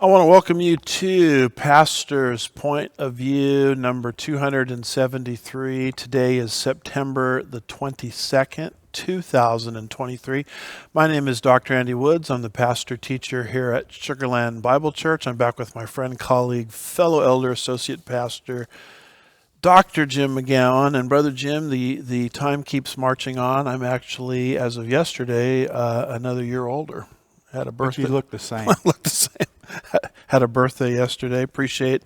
I want to welcome you to Pastor's Point of View number 273. Today is September the 22nd, 2023. My name is Dr. Andy Woods. I'm the pastor teacher here at Sugarland Bible Church. I'm back with my friend, colleague, fellow elder, associate pastor, Dr. Jim McGowan. And Brother Jim, the time keeps marching on. I'm actually, as of yesterday, another year older. Had a birthday. But you look the same. I look the same. Had a birthday yesterday. Appreciate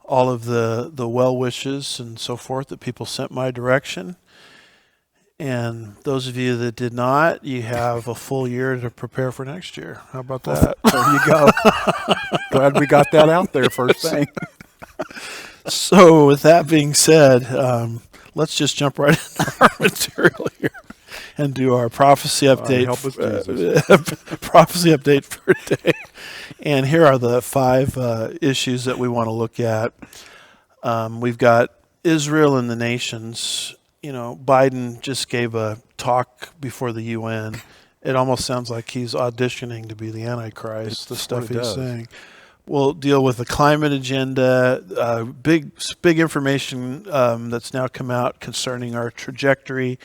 all of the well wishes and so forth that people sent my direction. And those of you that did not, you have a full year to prepare for next year. How about that? There you go. Glad we got that out there first thing. So with that being said, let's just jump right into our material here and do our prophecy update. Help us, Jesus. Prophecy update for today. And here are the 5 issues that we want to look at. We've got Israel and the nations. You know, Biden just gave a talk before the UN. It almost sounds like he's auditioning to be the Antichrist, the stuff he's saying. We'll deal with the climate agenda, big information that's now come out concerning our trajectory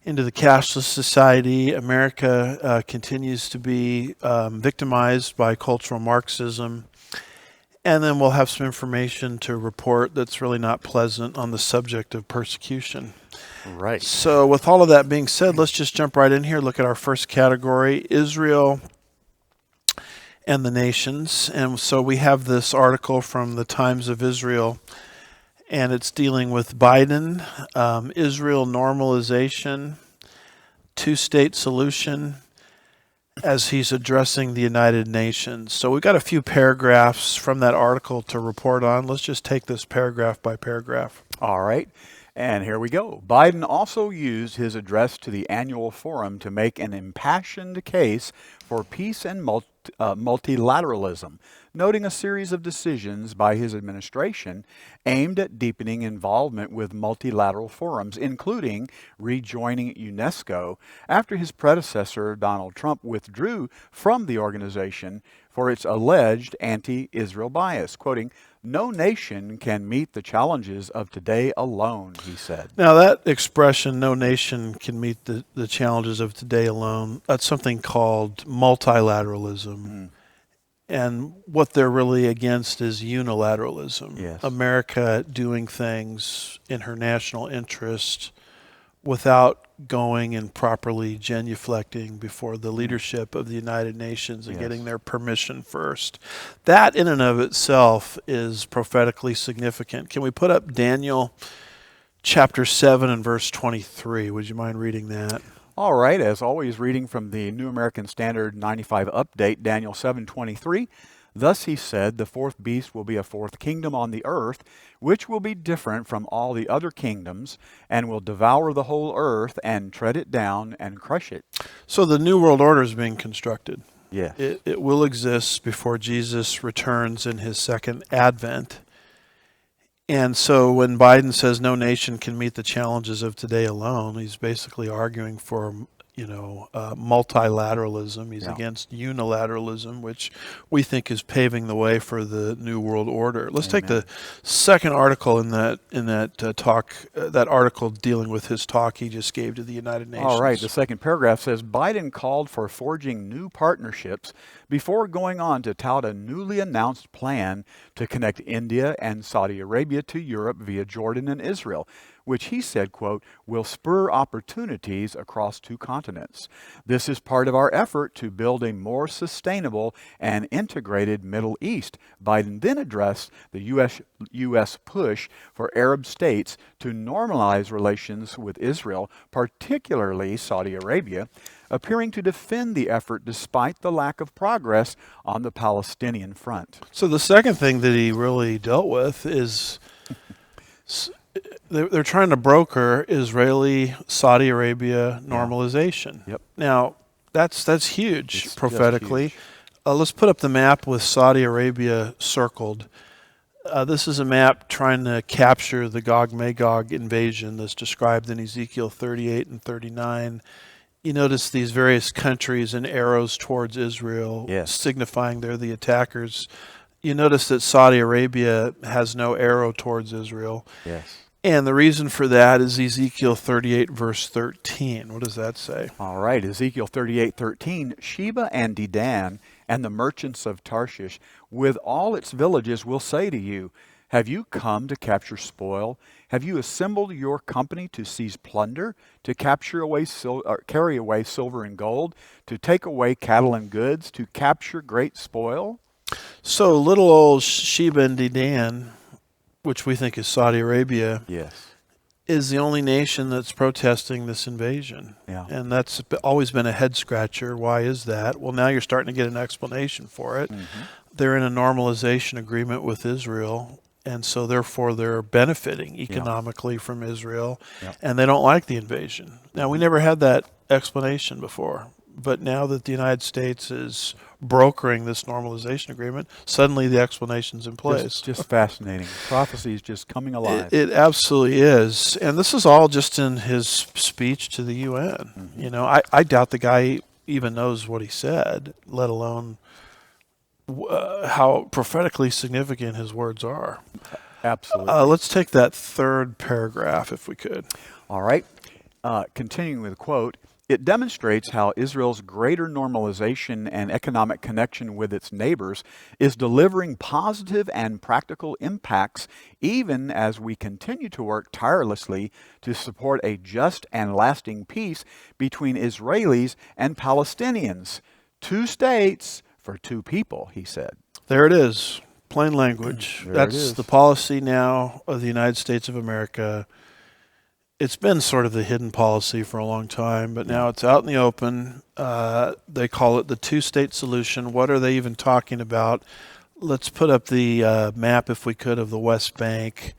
into the Cashless Society. America continues to be victimized by cultural Marxism. And then we'll have some information to report that's really not pleasant on the subject of persecution. Right. So with all of that being said, let's just jump right in here, look at our first category, Israel and the nations. And so we have this article from the Times of Israel, and it's dealing with Biden, Israel normalization, two-state solution, as he's addressing the United Nations. So we've got a few paragraphs from that article to report on. Let's just take this paragraph by paragraph. All right. And here we go. Biden also used his address to the annual forum to make an impassioned case for peace and multilateralism, noting a series of decisions by his administration aimed at deepening involvement with multilateral forums, including rejoining UNESCO after his predecessor, Donald Trump, withdrew from the organization for its alleged anti-Israel bias, quoting, "No nation can meet the challenges of today alone," he said. Now that expression, no nation can meet the challenges of today alone, that's something called multilateralism. And what they're really against is unilateralism. Yes. America doing things in her national interest without going and properly genuflecting before the leadership of the United Nations and getting their permission first. That in and of itself is prophetically significant. Can we put up Daniel chapter 7 and verse 23? Would you mind reading that? All right, as always, reading from the New American Standard 95 Update, Daniel 7:23. Thus he said, the fourth beast will be a fourth kingdom on the earth, which will be different from all the other kingdoms, and will devour the whole earth and tread it down and crush it. So the New World Order is being constructed. Yes. It will exist before Jesus returns in his second advent. And so when Biden says no nation can meet the challenges of today alone, he's basically arguing for, multilateralism. He's against unilateralism, which we think is paving the way for the New World Order. Let's take the second article in that talk, that article dealing with his talk he just gave to the United Nations. All right, the second paragraph says, Biden called for forging new partnerships before going on to tout a newly announced plan to connect India and Saudi Arabia to Europe via Jordan and Israel, which he said, quote, will spur opportunities across 2 continents. This is part of our effort to build a more sustainable and integrated Middle East. Biden then addressed the U.S. push for Arab states to normalize relations with Israel, particularly Saudi Arabia, appearing to defend the effort despite the lack of progress on the Palestinian front. So the second thing that he really dealt with is they're trying to broker Israeli-Saudi Arabia normalization. Yep. Now, that's huge It's prophetically. huge. Let's put up the map with Saudi Arabia circled. This is a map trying to capture the Gog-Magog invasion that's described in Ezekiel 38 and 39 You notice these various countries and arrows towards Israel, Yes. signifying they're the attackers. You notice that Saudi Arabia has no arrow towards Israel. Yes. And the reason for that is Ezekiel 38, verse 13. What does that say? All right, Ezekiel 38:13, Sheba and Dedan and the merchants of Tarshish with all its villages will say to you, have you come to capture spoil? Have you assembled your company to seize plunder, to capture away carry away silver and gold, to take away cattle and goods, to capture great spoil? So little old Sheba and Dedan, which we think is Saudi Arabia, Yes. is the only nation that's protesting this invasion. Yeah. And that's always been a head scratcher. Why is that? Well, now you're starting to get an explanation for it. They're in a normalization agreement with Israel, and so therefore they're benefiting economically from Israel, and they don't like the invasion. Now, we never had that explanation before, but now that the United States is brokering this normalization agreement, suddenly the explanation's in place. Just fascinating. Prophecy is just coming alive. It absolutely is. And this is all just in his speech to the UN. You know, I doubt the guy even knows what he said, let alone how prophetically significant his words are. Absolutely. Let's take that third paragraph if we could. All right. Continuing with the quote, it demonstrates how Israel's greater normalization and economic connection with its neighbors is delivering positive and practical impacts even as we continue to work tirelessly to support a just and lasting peace between Israelis and Palestinians. 2 states for 2 people, he said. There it is, plain language. There it That's is. the policy now of the United States of America. It's been sort of the hidden policy for a long time, but now it's out in the open. They call it the 2-state solution. What are they even talking about? Let's put up the map, if we could, of the West Bank.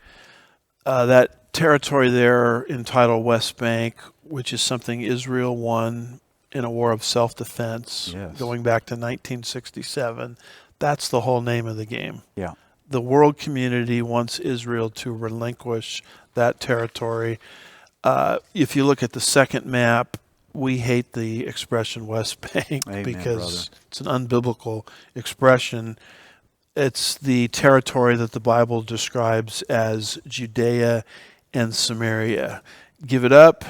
That territory there entitled West Bank, which is something Israel won in a war of self-defense going back to 1967. That's the whole name of the game. Yeah. The world community wants Israel to relinquish that territory. If you look at the second map, we hate the expression West Bank because it's an unbiblical expression. It's the territory that the Bible describes as Judea and Samaria. Give it up,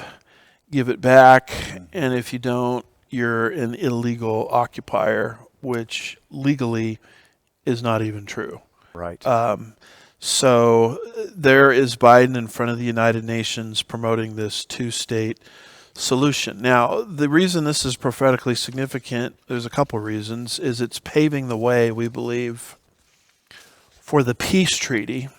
give it back, and if you don't, you're an illegal occupier, which legally is not even true. Right. So there is Biden in front of the United Nations promoting this 2-state solution. Now, the reason this is prophetically significant, there's a couple reasons, is it's paving the way, we believe, for the peace treaty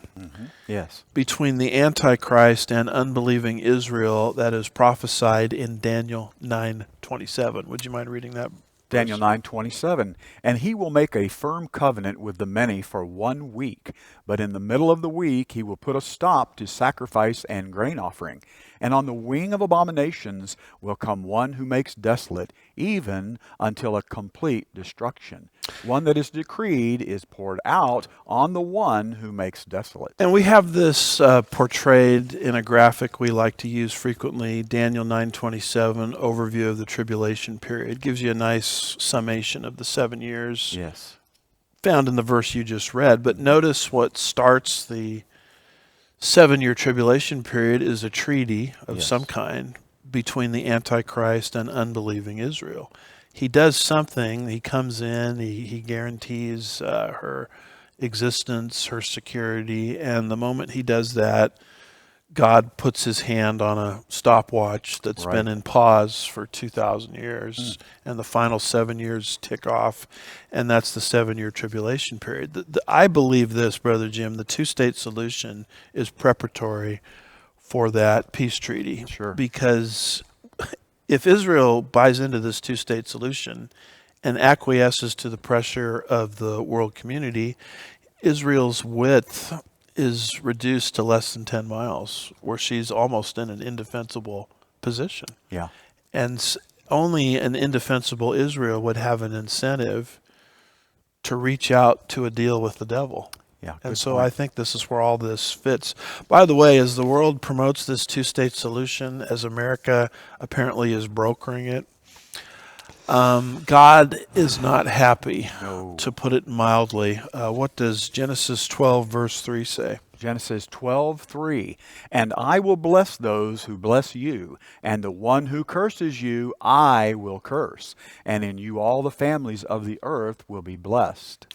Yes. between the Antichrist and unbelieving Israel that is prophesied in Daniel 9:27. Would you mind reading that? Daniel 9:27, and he will make a firm covenant with the many for 1 week, but in the middle of the week he will put a stop to sacrifice and grain offering. And on the wing of abominations will come one who makes desolate, even until a complete destruction. One that is decreed is poured out on the one who makes desolate. And we have this portrayed in a graphic we like to use frequently, Daniel 9:27, overview of the tribulation period. Gives you a nice summation of the 7 years Yes. found in the verse you just read. But notice what starts the 7-year tribulation period is a treaty of some kind between the Antichrist and unbelieving Israel. He does something. He comes in. He guarantees her existence, her security, and the moment he does that, God puts his hand on a stopwatch that's been in pause for 2,000 years, and the final 7 years tick off, and that's the 7-year tribulation period. I believe this, Brother Jim, the 2-state solution is preparatory for that peace treaty. Sure. Because if Israel buys into this 2-state solution and acquiesces to the pressure of the world community, Israel's width is reduced to less than 10 miles, where she's almost in an indefensible position. Yeah. And only an indefensible Israel would have an incentive to reach out to a deal with the devil. Yeah, And good so point. I think this is where all this fits. By the way, as the world promotes this two-state solution, as America apparently is brokering it, God is not happy, No. to put it mildly. What does Genesis 12, verse 3 say? Genesis 12:3, and I will bless those who bless you, and the one who curses you I will curse, and in you all the families of the earth will be blessed.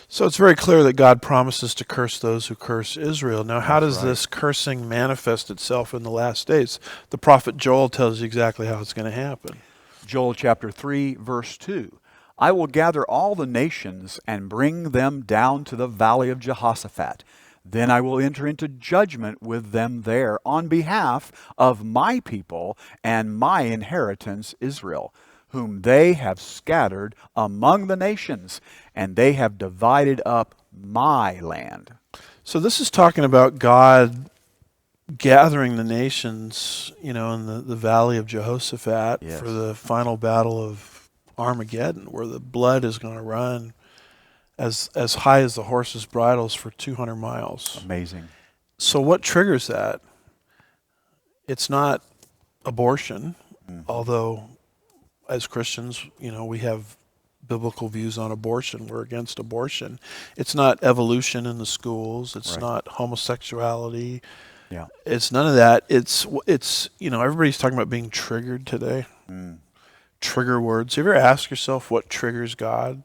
So it's very clear that God promises to curse those who curse Israel. Now, how That's does right. this cursing manifest itself in the last days? The prophet Joel tells you exactly how it's going to happen. Joel chapter 3, verse 2. I will gather all the nations and bring them down to the valley of Jehoshaphat. Then I will enter into judgment with them there on behalf of my people and my inheritance Israel, whom they have scattered among the nations, and they have divided up my land. So this is talking about God gathering the nations, in the valley of Jehoshaphat Yes. for the final battle of Armageddon, where the blood is going to run as high as the horses' bridles for 200 miles. Amazing. So what triggers that? It's not abortion, although as Christians, we have biblical views on abortion. We're against abortion. It's not evolution in the schools. It's Right. not homosexuality. Yeah. It's none of that. It's everybody's talking about being triggered today. Trigger words. Have you ever asked yourself what triggers God?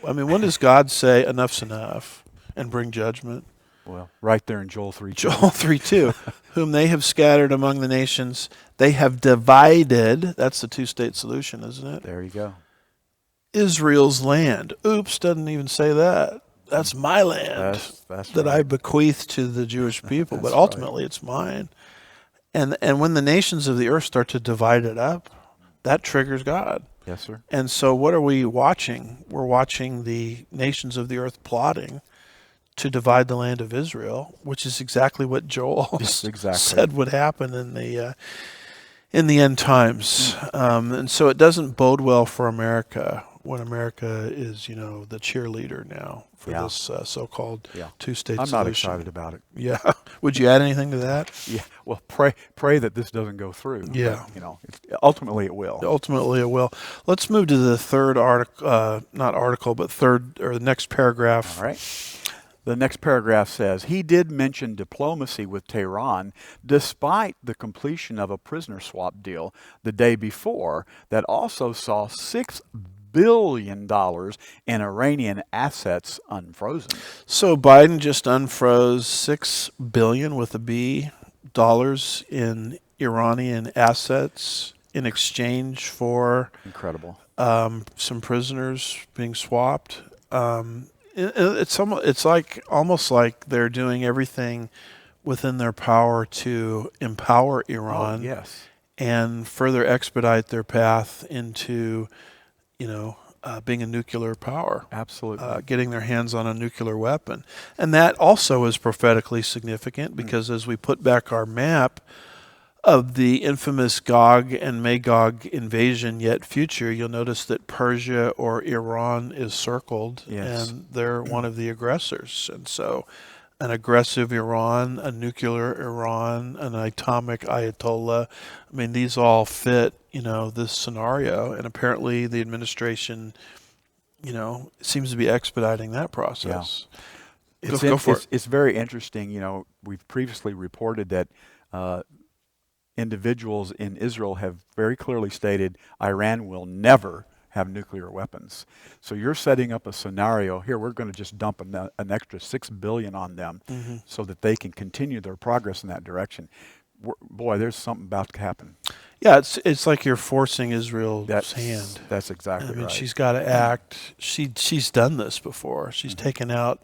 I mean, when does God say enough's enough and bring judgment? Well, right there in Joel 3. Joel 3:2, whom they have scattered among the nations, they have divided. That's the two-state solution, isn't it? There you go. Israel's land. Oops, doesn't even say that. That's my land That's that I right. bequeath to the Jewish people, but That's ultimately it's mine. And when the nations of the earth start to divide it up, that triggers God. Yes, sir. And so what are we watching? We're watching the nations of the earth plotting to divide the land of Israel, which is exactly what Joel Yes, exactly. said would happen in the end times. And so it doesn't bode well for America when America is, the cheerleader now for Yeah. this so-called Yeah. two-state I'm solution. not excited about it. Yeah. Would you add anything to that? Yeah. Well, pray that this doesn't go through. Yeah. But, ultimately it will. Ultimately, it will. Let's move to the third article, not article, but third or the next paragraph. All right. The next paragraph says, he did mention diplomacy with Tehran despite the completion of a prisoner swap deal the day before that also saw $6 billion in Iranian assets unfrozen. So Biden just unfroze $6 billion with a B dollars in Iranian assets in exchange for Incredible. some prisoners being swapped. It's like almost like they're doing everything within their power to empower Iran Oh, yes. and further expedite their path into, being a nuclear power. Absolutely. Getting their hands on a nuclear weapon. And that also is prophetically significant because as we put back our map of the infamous Gog and Magog invasion yet future, you'll notice that Persia or Iran is circled, Yes. and they're one of the aggressors. And so an aggressive Iran, a nuclear Iran, an atomic Ayatollah, I mean, these all fit, this scenario. And apparently the administration, seems to be expediting that process. Go for it. It's very interesting. We've previously reported that individuals in Israel have very clearly stated Iran will never have nuclear weapons. So you're setting up a scenario here. We're going to just dump an extra $6 billion on them so that they can continue their progress in that direction. Boy, there's something about to happen. Yeah, it's like you're forcing Israel's hand. That's exactly I mean, right. she's got to act. She's done this before. She's taken out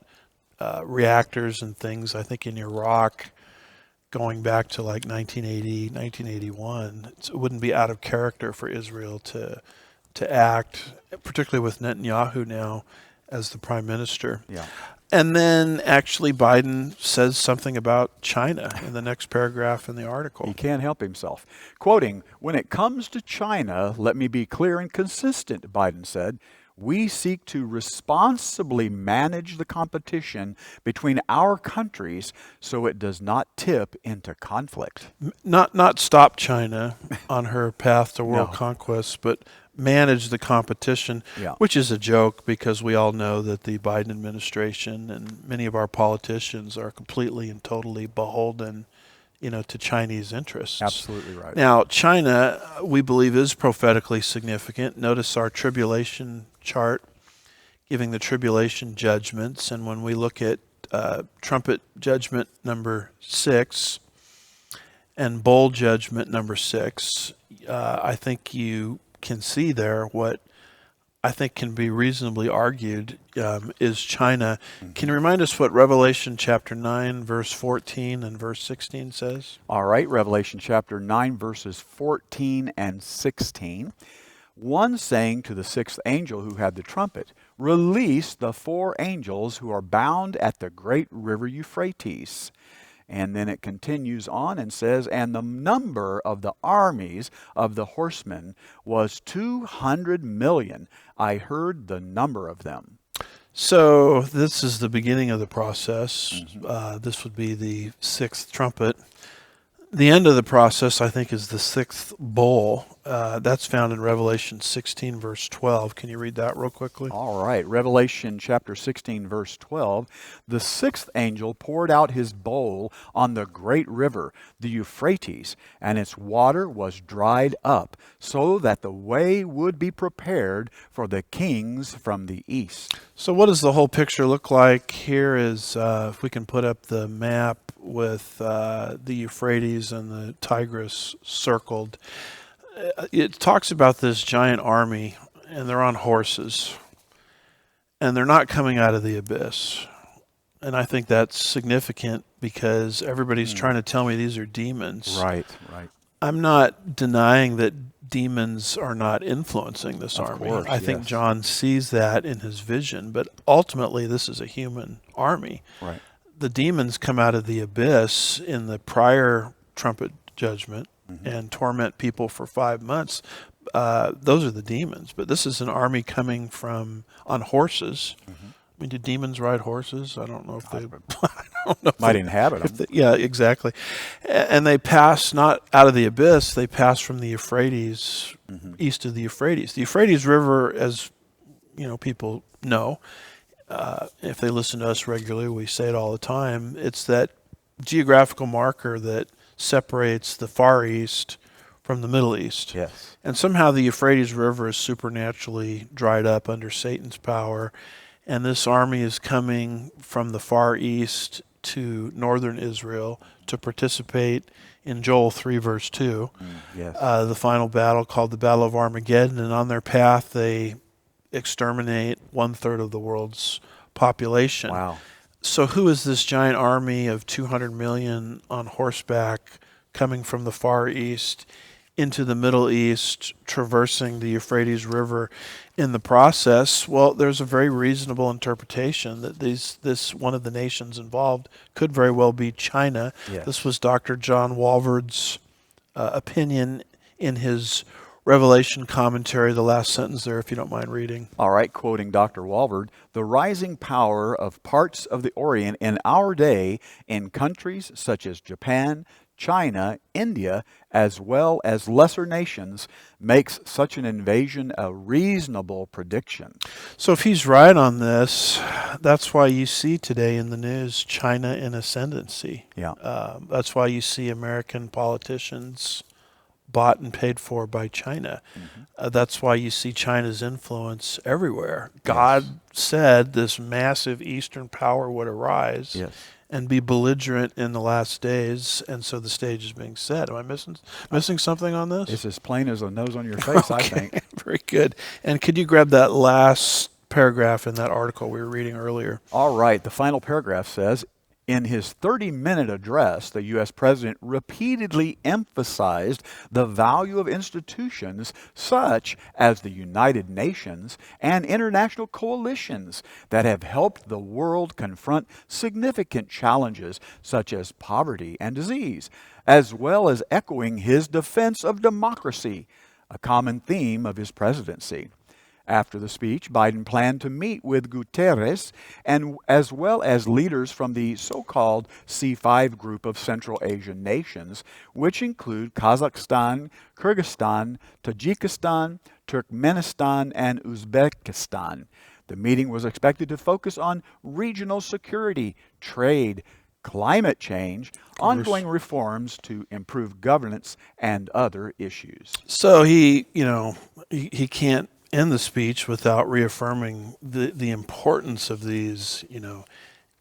reactors and things, I think, in Iraq, going back to like 1980, 1981. It wouldn't be out of character for Israel to act, particularly with Netanyahu now as the prime minister. Yeah. And then actually Biden says something about China in the next paragraph in the article. He can't help himself. Quoting, when it comes to China, let me be clear and consistent, Biden said. we seek to responsibly manage the competition between our countries so it does not tip into conflict. Not stop China on her path to world No. conquest, but manage the competition, Yeah. which is a joke because we all know that the Biden administration and many of our politicians are completely and totally beholden, to Chinese interests. Absolutely right. Now, China, we believe, is prophetically significant. Notice our tribulation chart giving the tribulation judgments. And when we look at trumpet judgment number 6 and bowl judgment number 6, I think you can see there what I think can be reasonably argued is China. Can you remind us what Revelation chapter 9, verse 14 and verse 16 says? All right, Revelation chapter 9, verses 14 and 16. One saying to the sixth angel who had the trumpet, "Release the 4 angels who are bound at the great river Euphrates." And then it continues on and says, "And the number of the armies of the horsemen was 200 million. I heard the number of them." So this is the beginning of the process. This would be the 6th trumpet. The end of the process, I think, is the 6th bowl. That's found in Revelation 16, verse 12. Can you read that real quickly? All right, Revelation chapter 16, verse 12. "The 6th angel poured out his bowl on the great river, the Euphrates, and its water was dried up, so that the way would be prepared for the kings from the east." So what does the whole picture look like? Here is, if we can put up the map with the Euphrates and the Tigris circled. It talks about this giant army, and they're on horses, and they're not coming out of the abyss. And I think that's significant because everybody's trying to tell me these are demons. Right. I'm not denying that demons are not influencing this army. Course, I think yes. John sees that in his vision, but ultimately this is a human army. Right. The demons come out of the abyss in the prior trumpet judgment and torment people for 5 months. Those are the demons, but this is an army coming from on horses. I mean, do demons ride horses? I don't know if they. I don't know. Might inhabit them. Yeah, exactly. And they pass not out of the abyss; they pass from the Euphrates, east of the Euphrates. The Euphrates River, as people know, if they listen to us regularly, we say it all the time. It's that geographical marker that separates the Far East from the Middle East. Yes. And somehow the Euphrates River is supernaturally dried up under Satan's power, and this army is coming from the Far East to northern Israel to participate in Joel 3, verse 2, Yes. the final battle called the Battle of Armageddon. And on their path, they exterminate 1/3 of the world's population. Wow. So who is this giant army of 200 million on horseback coming from the Far East into the Middle East, traversing the Euphrates River in the process? Well, there's a very reasonable interpretation that this one of the nations involved could very well be China. Yes. This was Dr. John Walvoord's opinion in his Revelation commentary, the last sentence there, if you don't mind reading. All right, quoting Dr. Walvoord, "The rising power of parts of the Orient in our day in countries such as Japan, China, India, as well as lesser nations, makes such an invasion a reasonable prediction." So if he's right on this, that's why you see today in the news China in ascendancy. Yeah. That's why you see American politicians bought and paid for by China. That's why you see China's influence everywhere. God said this massive Eastern power would arise Yes. and be belligerent in the last days, and so the stage is being set. Am I missing something on this? It's as plain as a nose on your face, I think. Very good. And could you grab that last paragraph in that article we were reading earlier? All right, the final paragraph says, "In his 30-minute address, the U.S. president repeatedly emphasized the value of institutions such as the United Nations and international coalitions that have helped the world confront significant challenges such as poverty and disease, as well as echoing his defense of democracy, a common theme of his presidency. After the speech, Biden planned to meet with Guterres and as well as leaders from the so-called C5 group of Central Asian nations, which include Kazakhstan, Kyrgyzstan, Tajikistan, Turkmenistan, and Uzbekistan. The meeting was expected to focus on regional security, trade, climate change, ongoing reforms to improve governance, and other issues. So he can't end the speech without reaffirming the importance of these,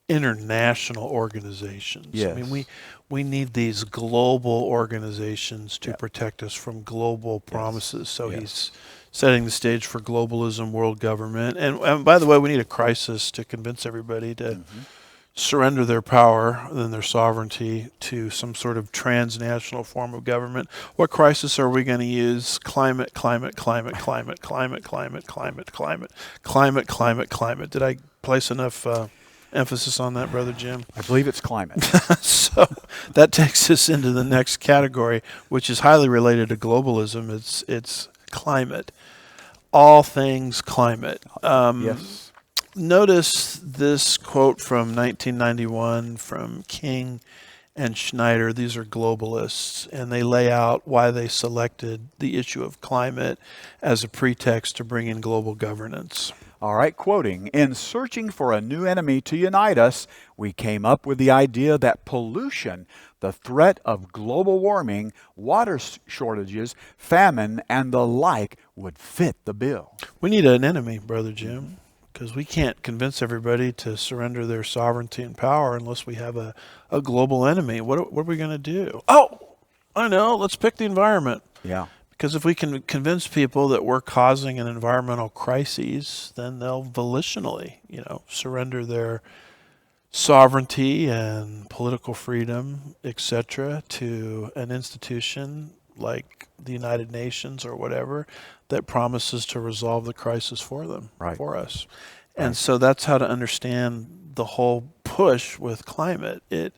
international organizations. Yes. I mean, we need these global organizations to protect us from global promises. So he's setting the stage for globalism, world government. And by the way, we need a crisis to convince everybody to surrender their power and their sovereignty to some sort of transnational form of government. What crisis are we going to use? Climate, climate, climate, climate, climate, climate, climate, climate, climate, climate, climate. Did I place enough emphasis on that, Brother Jim? I believe it's climate. So that takes us into the next category, which is highly related to globalism. It's climate. All things climate. Yes. Notice this quote from 1991 from King and Schneider. These are globalists, and they lay out why they selected the issue of climate as a pretext to bring in global governance. All right, quoting, "In searching for a new enemy to unite us, we came up with the idea that pollution, the threat of global warming, water shortages, famine, and the like would fit the bill." We need an enemy, Brother Jim, because we can't convince everybody to surrender their sovereignty and power unless we have a global enemy. What are we going to do? Oh, I know. Let's pick the environment. Yeah. Because if we can convince people that we're causing an environmental crisis, then they'll volitionally, surrender their sovereignty and political freedom, etc., to an institution like the United Nations or whatever that promises to resolve the crisis for them, for us. And so that's how to understand the whole push with climate. It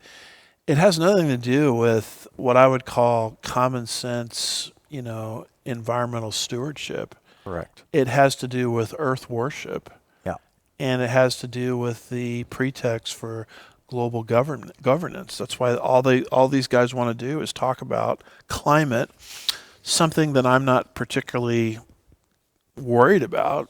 has nothing to do with what I would call common sense, environmental stewardship. Correct. It has to do with earth worship. Yeah. And it has to do with the pretext for global governance. That's why all these guys want to do is talk about climate, something that I'm not particularly worried about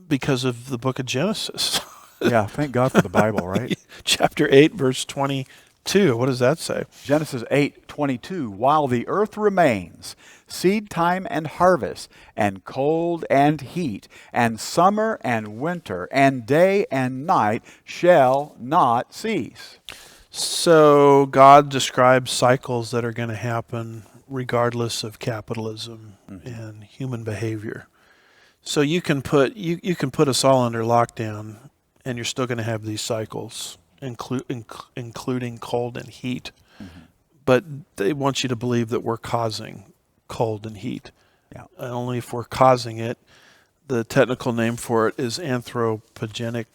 because of the book of Genesis. Yeah, thank God for the Bible, right? Chapter 8, verse 22. What does that say? Genesis 8:22, "While the earth remains, seed time and harvest, and cold and heat, and summer and winter, and day and night shall not cease." So God describes cycles that are going to happen regardless of capitalism and human behavior. So you can put us all under lockdown, and you're still going to have these cycles, including cold and heat. But they want you to believe that we're causing cold and heat. Yeah. And only if we're causing it. The technical name for it is anthropogenic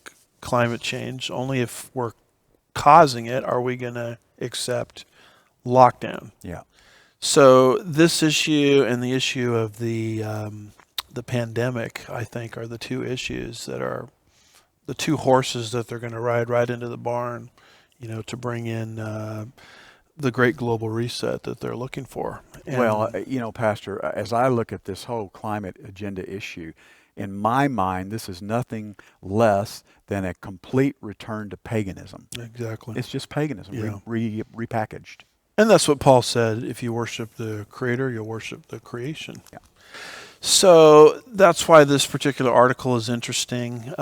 climate change. Only if we're causing it are we going to accept lockdown. Yeah. So this issue and the issue of the pandemic, I think, are the two issues that are the two horses that they're going to ride right into the barn, to bring in the great global reset that they're looking for. And Well, Pastor, as I look at this whole climate agenda issue, in my mind, this is nothing less than a complete return to paganism. Exactly. It's just paganism, Yeah. repackaged. And that's what Paul said. If you worship the Creator, you'll worship the creation. Yeah. So that's why this particular article is interesting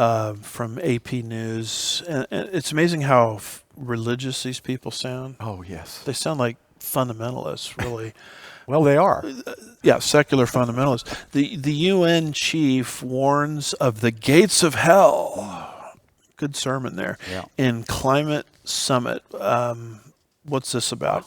from AP News. And it's amazing how religious these people sound. Oh, yes. They sound like fundamentalists, really. Well, they are. Yeah, secular fundamentalists. The UN chief warns of the gates of hell. Good sermon there. Yeah. In climate summit. What's this about?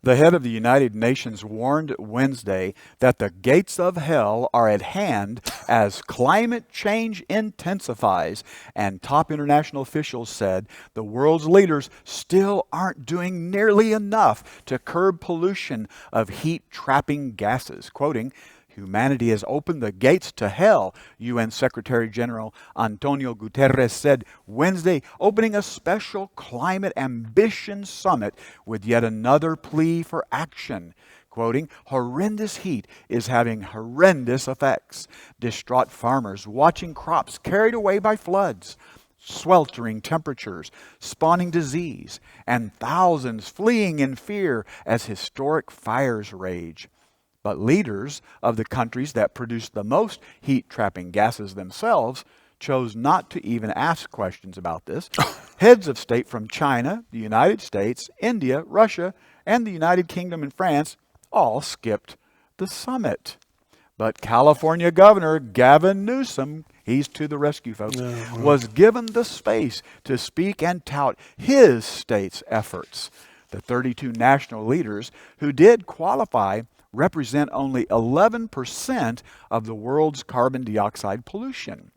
The head of the United Nations warned Wednesday that the gates of hell are at hand as climate change intensifies, and top international officials said the world's leaders still aren't doing nearly enough to curb pollution of heat-trapping gases. Quoting, Humanity has opened the gates to hell, UN Secretary General Antonio Guterres said Wednesday, opening a special climate ambition summit with yet another plea for action. Quoting, horrendous heat is having horrendous effects. Distraught farmers watching crops carried away by floods, sweltering temperatures, spawning disease, and thousands fleeing in fear as historic fires rage. But leaders of the countries that produce the most heat-trapping gases themselves chose not to even ask questions about this. Heads of state from China, the United States, India, Russia, and the United Kingdom and France all skipped the summit. But California Governor Gavin Newsom, he's to the rescue, folks, was given the space to speak and tout his state's efforts. The 32 national leaders who did qualify represent only 11% of the world's carbon dioxide pollution.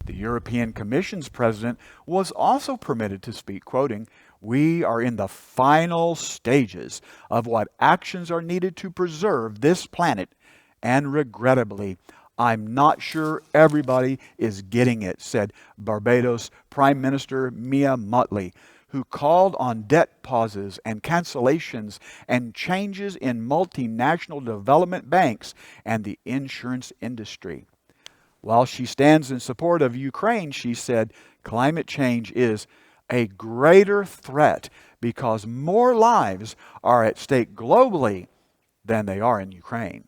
The European Commission's president was also permitted to speak, quoting, "We are in the final stages of what actions are needed to preserve this planet, and regrettably, I'm not sure everybody is getting it," said Barbados Prime Minister Mia Mottley, who called on debt pauses and cancellations and changes in multinational development banks and the insurance industry. While she stands in support of Ukraine, she said climate change is a greater threat because more lives are at stake globally than they are in Ukraine.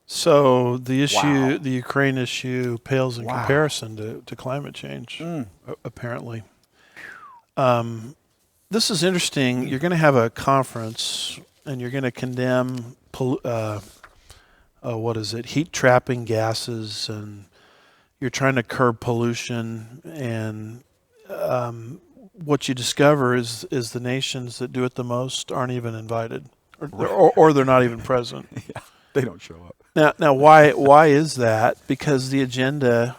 So the issue, Wow. the Ukraine issue, pales in Wow. comparison to climate change, apparently. This is interesting. You're going to have a conference, and you're going to condemn heat trapping gases, and you're trying to curb pollution. And what you discover is the nations that do it the most aren't even invited, or they're not even present. Yeah, they don't show up. Now, why is that? Because the agenda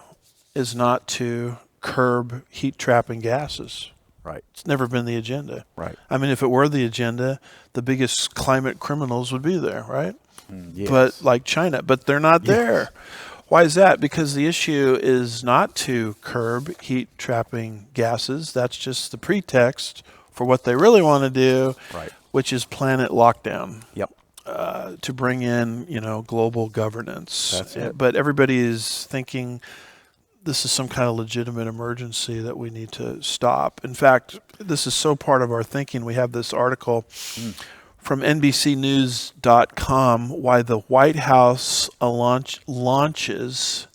is not to curb heat trapping gases. Right. It's never been the agenda. Right. I mean, if it were the agenda, the biggest climate criminals would be there, right? Yes. But like China, but they're not there. Why is that? Because the issue is not to curb heat trapping gases. That's just the pretext for what they really want to do, Right. which is planet lockdown. Yep. To bring in, global governance. That's it. But everybody is thinking this is some kind of legitimate emergency that we need to stop. In fact, this is so part of our thinking. We have this article from NBCnews.com, why the White House launches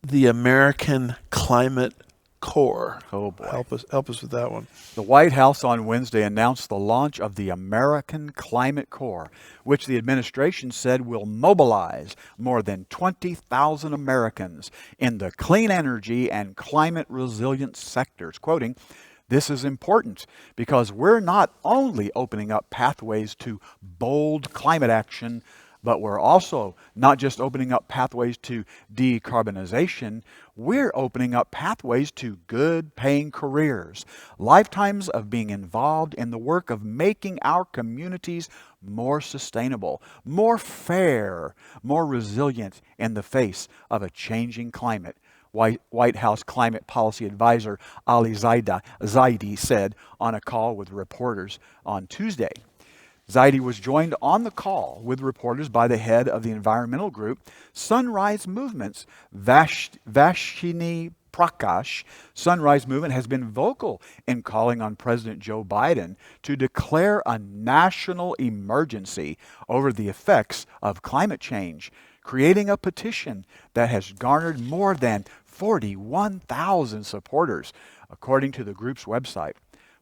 the American Climate Corps. Oh, boy. Help us with that one. The White House on Wednesday announced the launch of the American Climate Corps, which the administration said will mobilize more than 20,000 Americans in the clean energy and climate resilient sectors. Quoting, "This is important because we're not only opening up pathways to bold climate action, but we're also not just opening up pathways to decarbonization, we're opening up pathways to good paying careers, lifetimes of being involved in the work of making our communities more sustainable, more fair, more resilient in the face of a changing climate," White House climate policy advisor Ali Zaidi said on a call with reporters on Tuesday. Zaidi was joined on the call with reporters by the head of the environmental group Sunrise Movement's Vashini Prakash. Sunrise Movement has been vocal in calling on President Joe Biden to declare a national emergency over the effects of climate change, creating a petition that has garnered more than 41,000 supporters, according to the group's website.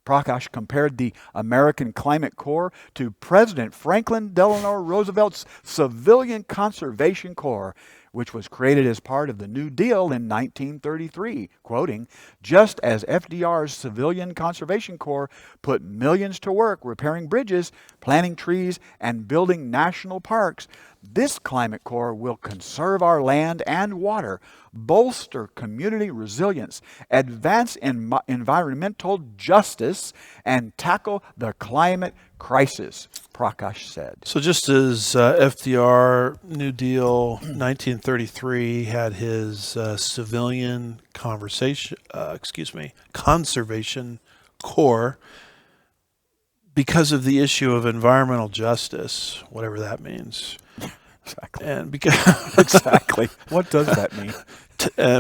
Prakash compared the American Climate Corps to President Franklin Delano Roosevelt's Civilian Conservation Corps, which was created as part of the New Deal in 1933, quoting, "Just as FDR's Civilian Conservation Corps put millions to work repairing bridges, planting trees, and building national parks, this Climate Corps will conserve our land and water, bolster community resilience, advance environmental justice, and tackle the climate crisis." Prakash said. So just as FDR, New Deal, 1933 had his civilian conservation corps, because of the issue of environmental justice, whatever that means. Exactly. And because Exactly. What does that mean?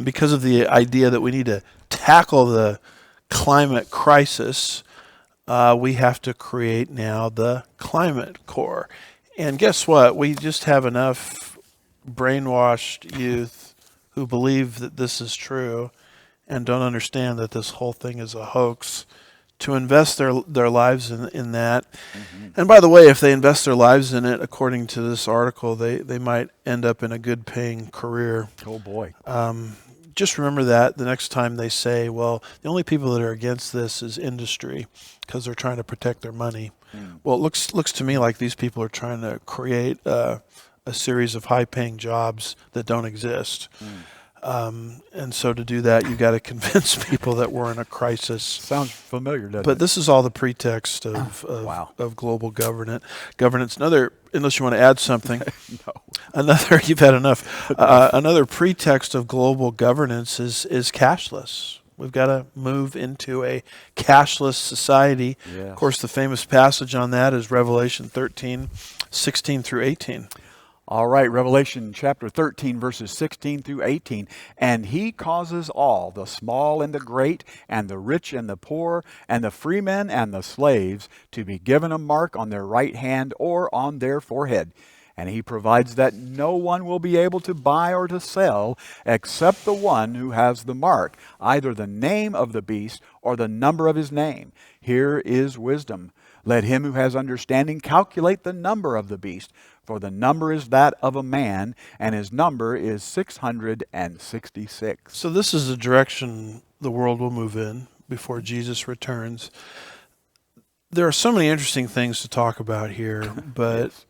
because of the idea that we need to tackle the climate crisis, we have to create now the Climate Corps. And guess what? We just have enough brainwashed youth who believe that this is true and don't understand that this whole thing is a hoax to invest their lives in that. Mm-hmm. And by the way, if they invest their lives in it, according to this article, they might end up in a good paying career. Oh boy. Just remember that the next time they say, well, the only people that are against this is industry because they're trying to protect their money. Well, it looks to me like these people are trying to create a series of high-paying jobs that don't exist. And so to do that, you got to convince people that we're in a crisis. Sounds familiar, doesn't it? But this is all the pretext of Wow. of global governance. Unless you want to add something. No. You've had enough. Another pretext of global governance is cashless. We've got to move into a cashless society. Yes. Of course, the famous passage on that is Revelation 13, 16 through 18. All right, Revelation chapter 13, verses 16 through 18. And he causes all, the small and the great, and the rich and the poor, and the freemen and the slaves, to be given a mark on their right hand or on their forehead. And he provides that no one will be able to buy or to sell except the one who has the mark, either the name of the beast or the number of his name. Here is wisdom. Let him who has understanding calculate the number of the beast, for the number is that of a man, and his number is 666. So this is the direction the world will move in before Jesus returns. There are so many interesting things to talk about here, but Yes.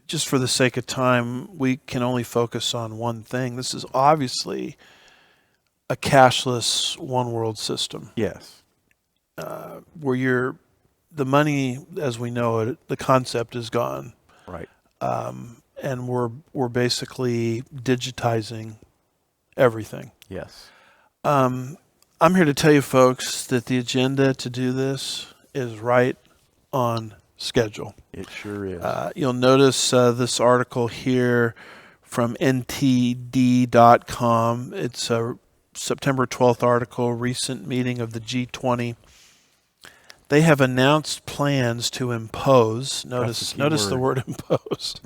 just for the sake of time, we can only focus on one thing. This is obviously a cashless one world system. Yes. Where the money as we know it, the concept is gone. Right. And we're basically digitizing everything. Yes. I'm here to tell you folks that the agenda to do this is right on schedule. It sure is. You'll notice this article here from ntd.com. It's a September 12th article, recent meeting of the G20. They have announced plans to impose, notice the word impose,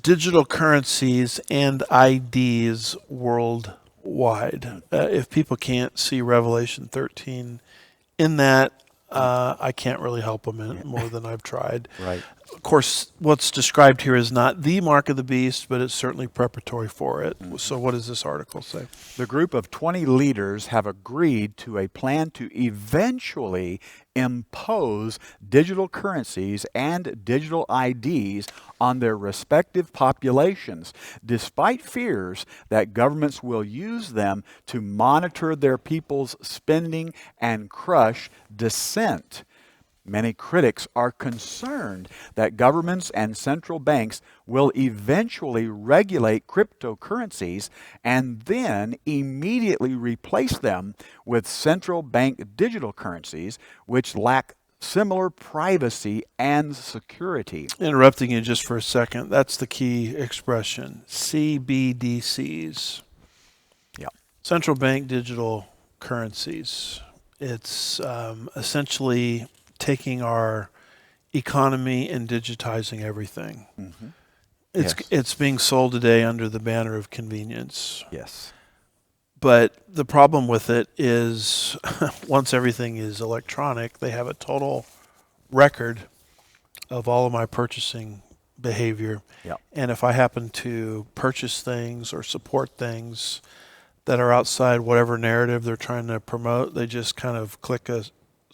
digital currencies and IDs worldwide. If people can't see Revelation 13 in that, I can't really help them in it more than I've tried. Right. Of course, what's described here is not the mark of the beast, but it's certainly preparatory for it. So what does this article say? The group of 20 leaders have agreed to a plan to eventually impose digital currencies and digital IDs on their respective populations, despite fears that governments will use them to monitor their people's spending and crush dissent. Many critics are concerned that governments and central banks will eventually regulate cryptocurrencies and then immediately replace them with central bank digital currencies, which lack similar privacy and security. Interrupting you just for a second, that's the key expression, CBDCs. Yeah. Central bank digital currencies. It's essentially taking our economy and digitizing everything. Mm-hmm. It's being sold today under the banner of convenience. Yes. But the problem with it is once everything is electronic, they have a total record of all of my purchasing behavior. Yep. And if I happen to purchase things or support things that are outside whatever narrative they're trying to promote, they just kind of click a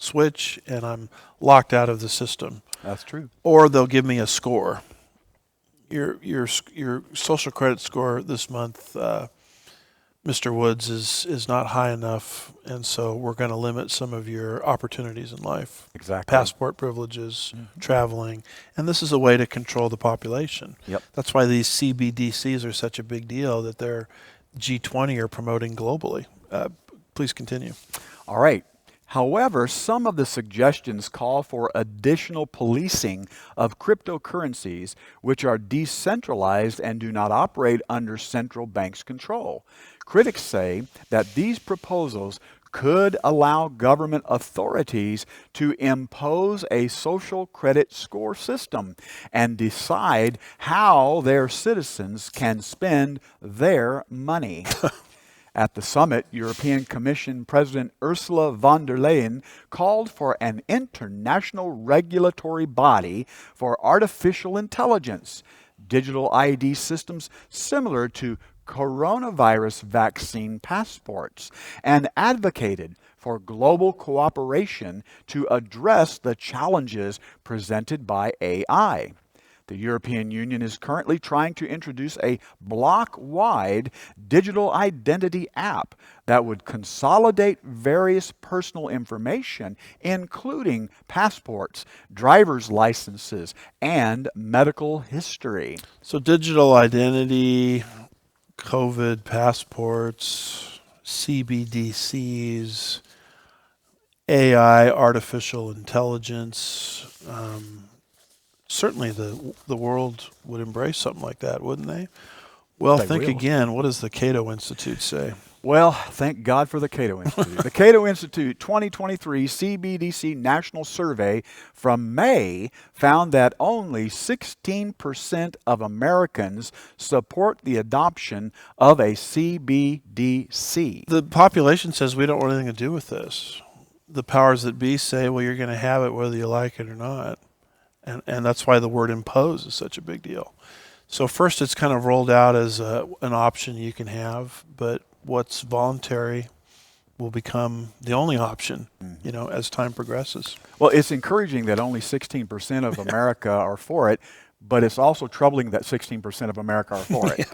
switch and I'm locked out of the system. That's true. Or they'll give me a score. Your social credit score this month Mr. Woods is not high enough, and so we're going to limit some of your opportunities in life. Exactly. Passport privileges, traveling, and this is a way to control the population. Yep. That's why these CBDCs are such a big deal that they're G20 are promoting globally. Please continue. All right. However, some of the suggestions call for additional policing of cryptocurrencies, which are decentralized and do not operate under central banks' control. Critics say that these proposals could allow government authorities to impose a social credit score system and decide how their citizens can spend their money. At the summit, European Commission President Ursula von der Leyen called for an international regulatory body for artificial intelligence, digital ID systems similar to coronavirus vaccine passports, and advocated for global cooperation to address the challenges presented by AI. The European Union is currently trying to introduce a block-wide digital identity app that would consolidate various personal information, including passports, driver's licenses, and medical history. So digital identity, COVID passports, CBDCs, AI, artificial intelligence. Certainly the world would embrace something like that, wouldn't they? Well, think again. What does the Cato Institute say? Well, thank God for the Cato Institute. The Cato Institute 2023 CBDC National Survey from May found that only 16% of Americans support the adoption of a CBDC. The population says we don't want anything to do with this. The powers that be say, well, you're going to have it whether you like it or not. And that's why the word impose is such a big deal. So first it's kind of rolled out as an option you can have, but what's voluntary will become the only option, as time progresses. Well, it's encouraging that only 16% of America are for it, but it's also troubling that 16% of America are for it.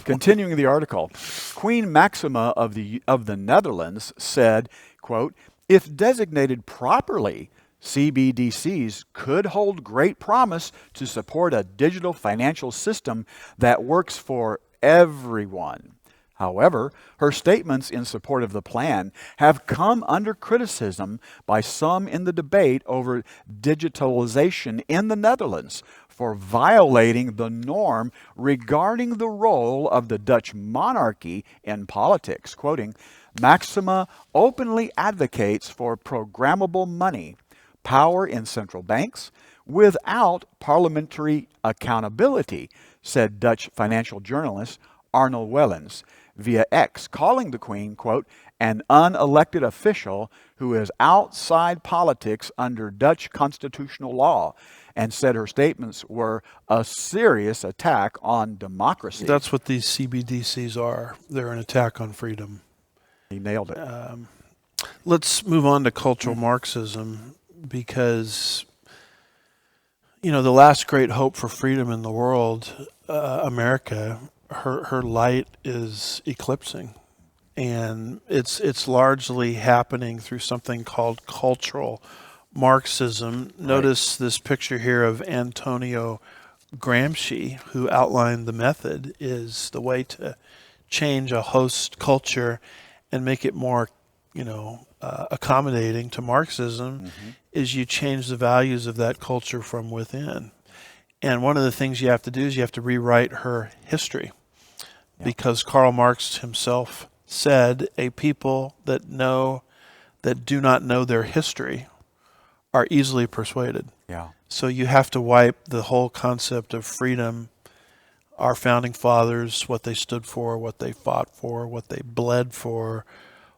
Continuing the article, Queen Maxima of the Netherlands said, quote, "If designated properly, CBDCs could hold great promise to support a digital financial system that works for everyone." However, her statements in support of the plan have come under criticism by some in the debate over digitalization in the Netherlands for violating the norm regarding the role of the Dutch monarchy in politics. Quoting, "Maxima openly advocates for programmable money, power in central banks, without parliamentary accountability," said Dutch financial journalist Arnold Wellens via X, calling the Queen, quote, "an unelected official who is outside politics under Dutch constitutional law," and said her statements were a serious attack on democracy. That's what these CBDCs are. They're an attack on freedom. He nailed it. Let's move on to cultural Marxism, because the last great hope for freedom in the world, America, her light is eclipsing, and it's largely happening through something called cultural Marxism. Notice this picture here of Antonio Gramsci, who outlined the method is the way to change a host culture and make it more accommodating to Marxism is you change the values of that culture from within. And one of the things you have to do is you have to rewrite her history, because Karl Marx himself said a people that do not know their history are easily persuaded. Yeah. So you have to wipe the whole concept of freedom, our founding fathers, what they stood for, what they fought for, what they bled for,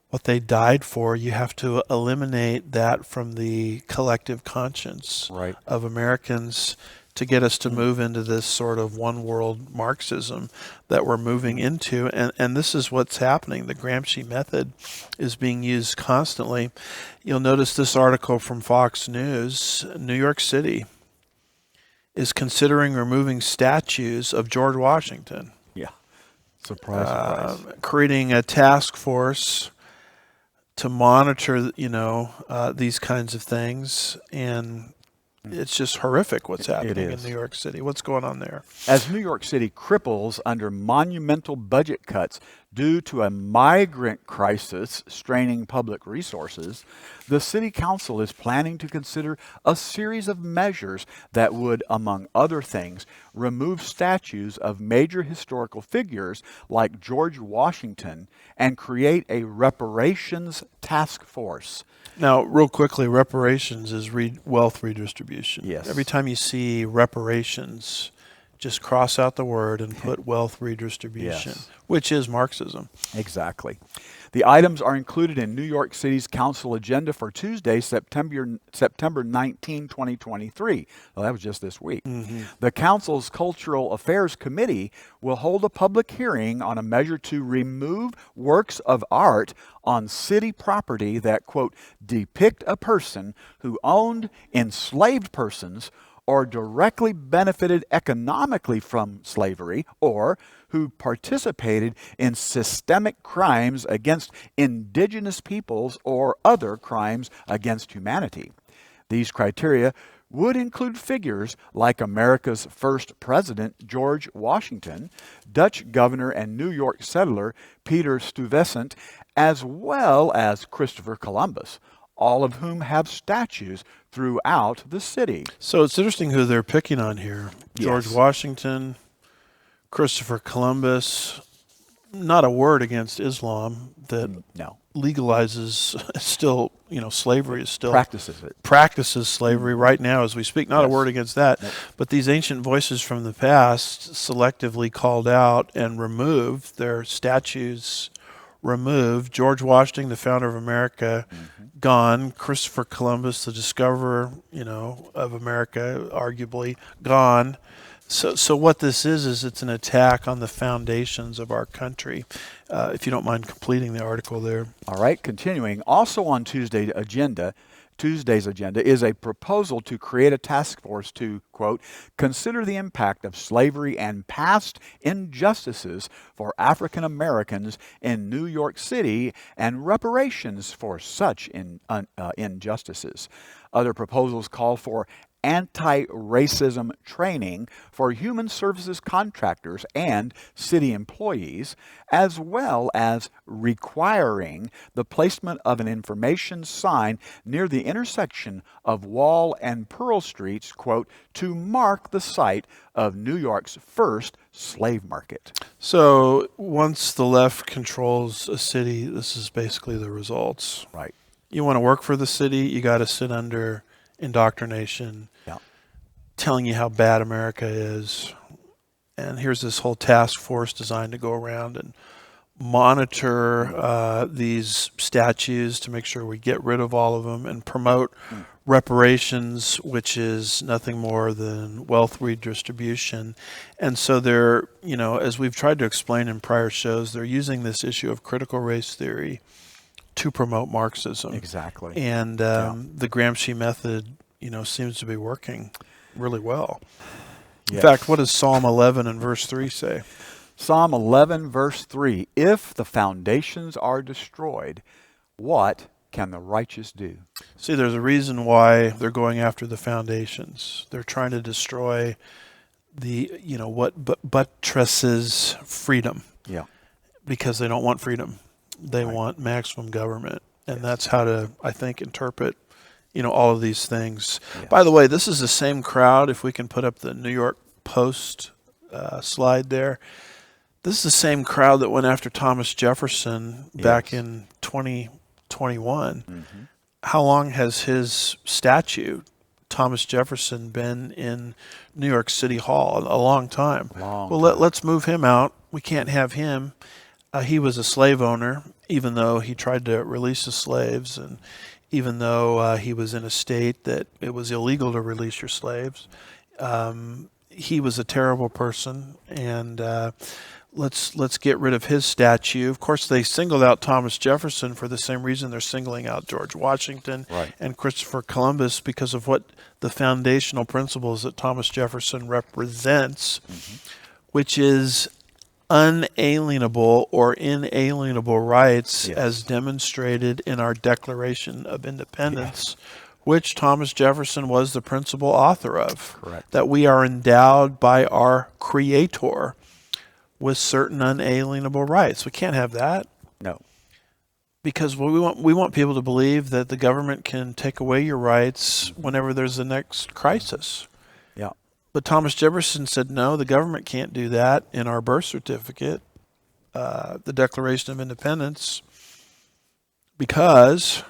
what they died for. You have to eliminate that from the collective conscience of Americans to get us to move into this sort of one world Marxism that we're moving into. And this is what's happening. The Gramsci method is being used constantly. You'll notice this article from Fox News. New York City is considering removing statues of George Washington. Yeah. Surprise, surprise. creating a task force to monitor, these kinds of things. And it's just horrific what's happening in is. New York City. What's going on there? As New York City cripples under monumental budget cuts due to a migrant crisis straining public resources, the City Council is planning to consider a series of measures that would, among other things, remove statues of major historical figures like George Washington and create a reparations task force. Now, real quickly, reparations is wealth redistribution. Yes. Every time you see reparations, just cross out the word and put wealth redistribution, Yes. which is Marxism. Exactly. The items are included in New York City's council agenda for Tuesday, September 19, 2023. Well, that was just this week. The council's Cultural Affairs Committee will hold a public hearing on a measure to remove works of art on city property that, quote, depict a person who owned enslaved persons or directly benefited economically from slavery, or who participated in systemic crimes against indigenous peoples or other crimes against humanity. These criteria would include figures like America's first president, George Washington, Dutch governor and New York settler, Peter Stuyvesant, as well as Christopher Columbus, all of whom have statues throughout the city. So it's interesting who they're picking on here. George Yes. Washington, Christopher Columbus, not a word against Islam that No. legalizes still, slavery is still Practices it. slavery right now as we speak. Not a Yes. word against that. Nope. But these ancient voices from the past selectively called out and removed their statues. Removed. George Washington, the founder of America, gone. Christopher Columbus, the discoverer, of America, arguably gone. So what this is it's an attack on the foundations of our country. If you don't mind completing the article there. All right, continuing. Also on Tuesday's agenda is a proposal to create a task force to, quote, consider the impact of slavery and past injustices for African Americans in New York City and reparations for such injustices. Other proposals call for anti-racism training for human services contractors and city employees, as well as requiring the placement of an information sign near the intersection of Wall and Pearl Streets, quote, to mark the site of New York's first slave market. So once the left controls a city, this is basically the results. Right. You want to work for the city, you got to sit under indoctrination, telling you how bad America is. And here's this whole task force designed to go around and monitor these statues to make sure we get rid of all of them and promote reparations, which is nothing more than wealth redistribution. And so they're, as we've tried to explain in prior shows, they're using this issue of critical race theory to promote Marxism. Exactly. And the Gramsci method, seems to be working really well. In Yes. fact, what does Psalm 11 and verse 3 say? Psalm 11, verse 3, if the foundations are destroyed, what can the righteous do? See, there's a reason why they're going after the foundations. They're trying to destroy the, what buttresses freedom. Yeah. Because they don't want freedom. They want maximum government. And that's how to, I think, interpret, all of these things. Yes. By the way, this is the same crowd, if we can put up the New York Post slide there. This is the same crowd that went after Thomas Jefferson back in 2021. How long has his statue, Thomas Jefferson, been in New York City Hall? A long time. Let's move him out. We can't have him. He was a slave owner, even though he tried to release the slaves, and even though he was in a state that it was illegal to release your slaves. He was a terrible person, and let's get rid of his statue. Of course, they singled out Thomas Jefferson for the same reason they're singling out George Washington and Christopher Columbus, because of what the foundational principles that Thomas Jefferson represents, which is unalienable or inalienable rights Yes. as demonstrated in our Declaration of Independence, which Thomas Jefferson was the principal author of. Correct. That we are endowed by our Creator with certain unalienable rights. We can't have that. No. Because we want people to believe that the government can take away your rights whenever there's the next crisis. Yeah. But Thomas Jefferson said, no, the government can't do that in our birth certificate, the Declaration of Independence, because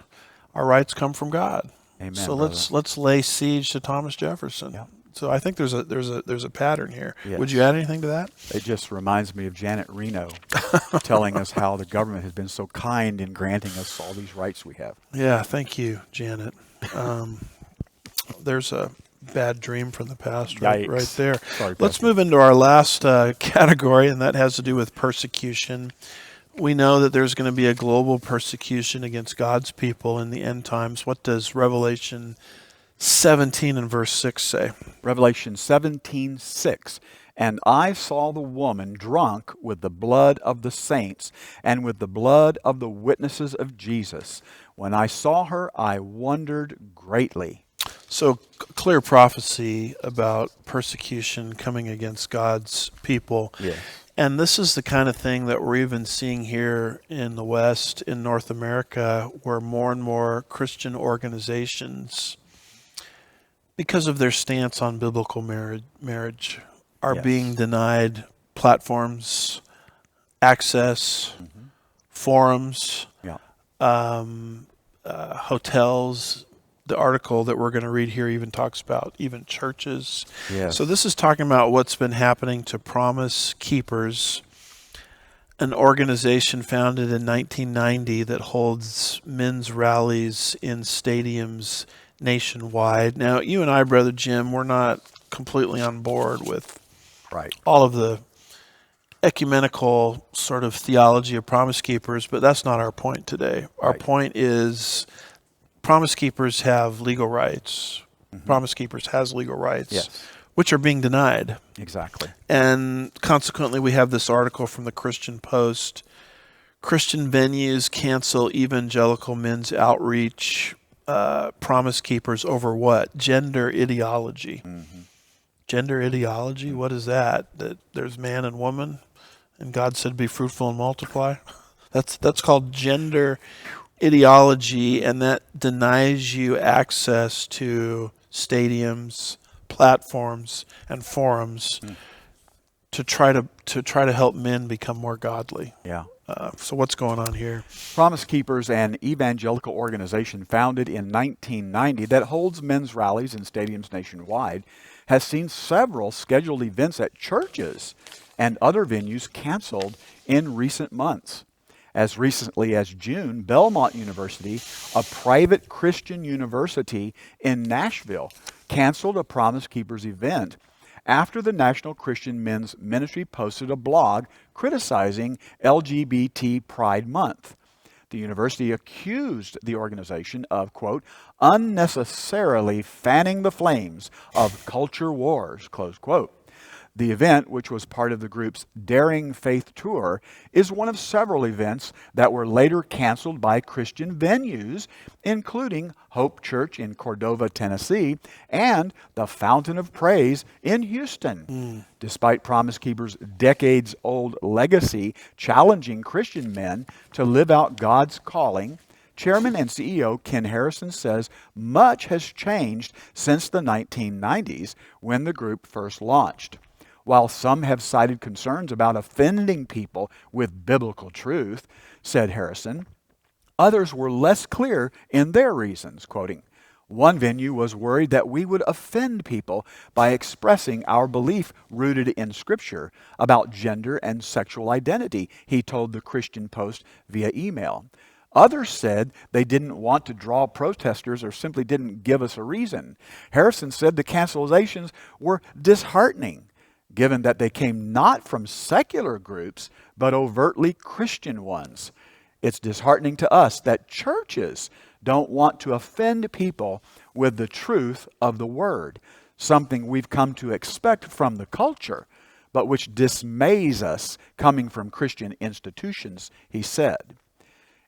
our rights come from God. Amen. So brother. let's lay siege to Thomas Jefferson. Yeah. So I think there's a pattern here. Yes. Would you add anything to that? It just reminds me of Janet Reno telling us how the government has been so kind in granting us all these rights we have. Yeah, thank you, Janet. There's a bad dream from the past right there. Sorry, Let's Pastor. move into our last category, and that has to do with persecution. We know that there's going to be a global persecution against God's people in the end times. What does Revelation 17 and verse 6 say? Revelation 17:6. And I saw the woman drunk with the blood of the saints and with the blood of the witnesses of Jesus. When I saw her, I wondered greatly. So clear prophecy about persecution coming against God's people. Yes. And this is the kind of thing that we're even seeing here in the West, in North America, where more and more Christian organizations, because of their stance on biblical marriage, are Yes. being denied platforms, access, forums, Yeah. hotels. The article that we're going to read here even talks about even churches. Yes. So this is talking about what's been happening to Promise Keepers, an organization founded in 1990 that holds men's rallies in stadiums nationwide. Now, you and I, Brother Jim, we're not completely on board with Right. all of the ecumenical sort of theology of Promise Keepers, but that's not our point today. Our Right. point is Promise Keepers have legal rights. Promise Keepers has legal rights, Yes. which are being denied. Exactly. And consequently, we have this article from the Christian Post. Christian venues cancel evangelical men's outreach. Promise Keepers over what? Gender ideology. Gender ideology? What is that? That there's man and woman, and God said, "Be fruitful and multiply." That's called gender ideology, and that denies you access to stadiums, platforms, and forums to try to help men become more godly. Yeah. So what's going on here? Promise Keepers, an evangelical organization founded in 1990 that holds men's rallies in stadiums nationwide, has seen several scheduled events at churches and other venues canceled in recent months. As recently as June, Belmont University, a private Christian university in Nashville, canceled a Promise Keepers event after the National Christian Men's Ministry posted a blog criticizing LGBT Pride Month. The university accused the organization of, quote, unnecessarily fanning the flames of culture wars, close quote. The event, which was part of the group's Daring Faith Tour, is one of several events that were later canceled by Christian venues, including Hope Church in Cordova, Tennessee, and the Fountain of Praise in Houston. Despite Promise Keepers' decades-old legacy challenging Christian men to live out God's calling, Chairman and CEO Ken Harrison says much has changed since the 1990s when the group first launched. While some have cited concerns about offending people with biblical truth, said Harrison, others were less clear in their reasons, quoting, one venue was worried that we would offend people by expressing our belief rooted in Scripture about gender and sexual identity, he told the Christian Post via email. Others said they didn't want to draw protesters or simply didn't give us a reason. Harrison said the cancellations were disheartening, given that they came not from secular groups, but overtly Christian ones. It's disheartening to us that churches don't want to offend people with the truth of the Word, something we've come to expect from the culture, but which dismays us coming from Christian institutions, he said.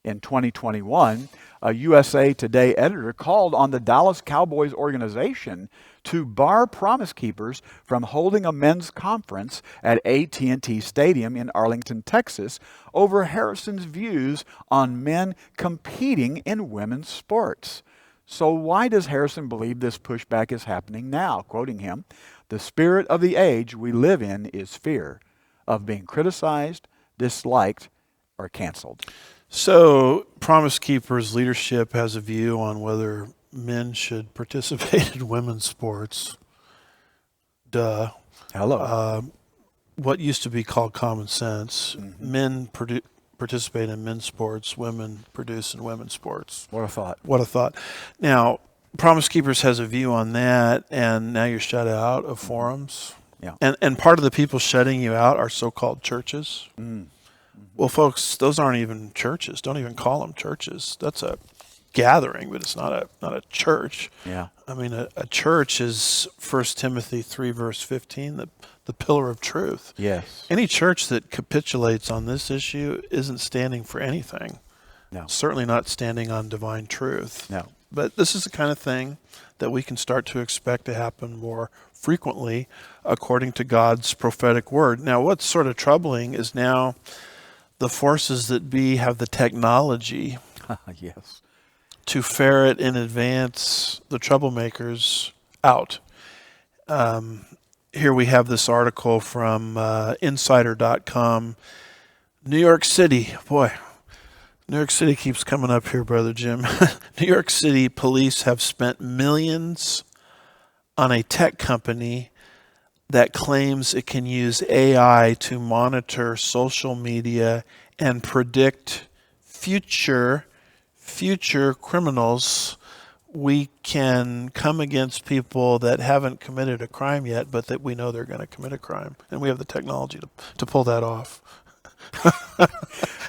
In 2021, a USA Today editor called on the Dallas Cowboys organization to bar Promise Keepers from holding a men's conference at AT&T Stadium in Arlington, Texas, over Harrison's views on men competing in women's sports. So why does Harrison believe this pushback is happening now? Quoting him, "The spirit of the age we live in is fear of being criticized, disliked, or canceled." So, Promise Keepers leadership has a view on whether men should participate in women's sports. Duh. Hello. What used to be called common sense. Mm-hmm. Men participate in men's sports, women produce in women's sports. What a thought. What a thought. Now, Promise Keepers has a view on that, and now you're shut out of forums. Yeah. And part of the people shutting you out are so-called churches. Mm. Well, folks, those aren't even churches. Don't even call them churches. That's a gathering, but it's not a church. Yeah. I mean, a church is 1 Timothy 3, verse 15, the pillar of truth. Yes. Any church that capitulates on this issue isn't standing for anything. No. Certainly not standing on divine truth. No. But this is the kind of thing that we can start to expect to happen more frequently according to God's prophetic word. Now, what's sort of troubling is now the forces that be have the technology Yes. to ferret in advance the troublemakers out. Here we have this article from insider.com. New York City, boy, New York City keeps coming up here, Brother Jim. New York City police have spent millions on a tech company that claims it can use AI to monitor social media and predict future criminals. We can come against people that haven't committed a crime yet, but that we know they're going to commit a crime. And we have the technology to pull that off.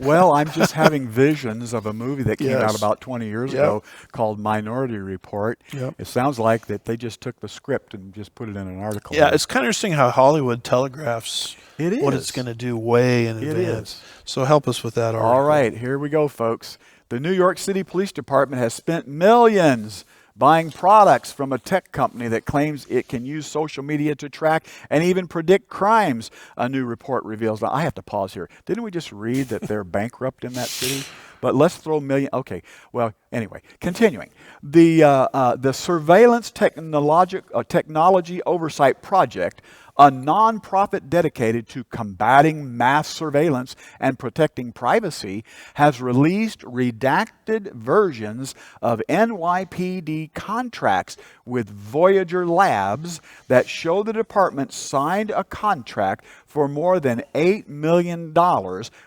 Well, I'm just having visions of a movie that came out Yes. about 20 years Yep. ago called Minority Report. Yep. It sounds like that they just took the script and just put it in an article. Yeah, it's kind of interesting how Hollywood telegraphs It what is. it's going to do way in It advance. is. So help us with that article. All right, here we go, folks. The New York City Police Department has spent millions buying products from a tech company that claims it can use social media to track and even predict crimes, a new report reveals. Now, I have to pause here. Didn't we just read that they're bankrupt in that city? But let's throw million. Okay. Well, anyway, continuing. The Surveillance Technology Oversight Project, a nonprofit dedicated to combating mass surveillance and protecting privacy, has released redacted versions of NYPD contracts with Voyager Labs that show the department signed a contract for more than $8 million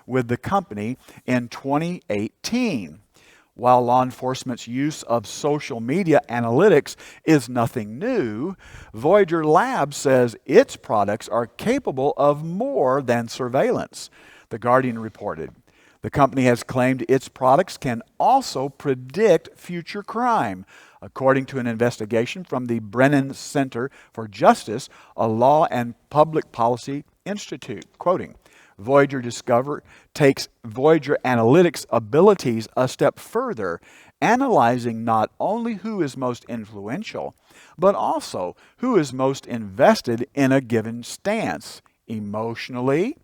with the company in 2018. While law enforcement's use of social media analytics is nothing new, Voyager Labs says its products are capable of more than surveillance. The Guardian reported. The company has claimed its products can also predict future crime, according to an investigation from the Brennan Center for Justice, a law and public policy institute. Quoting, Voyager takes Voyager Analytics' abilities a step further, analyzing not only who is most influential, but also who is most invested in a given stance, emotionally,